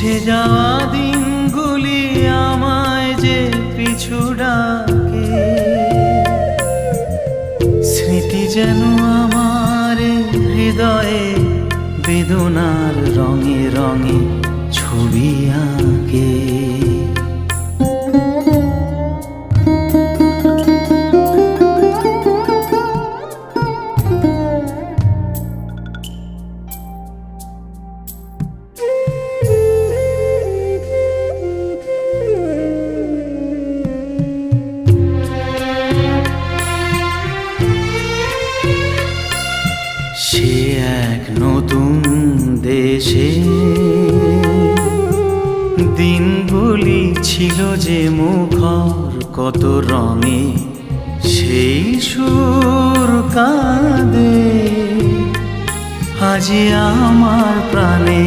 মুছে যাওয়া দিনগুলি আমায় যে পিছু ডাকে, স্মৃতি যেন আমার হৃদয়ে বেদনার রঙে রঙে ছবি আঁকে। সে এক নতুন দেশে দিনগুলি ছিল যে মুখর কত রঙে, সেই সুর কাঁদে আজি আমার প্রাণে।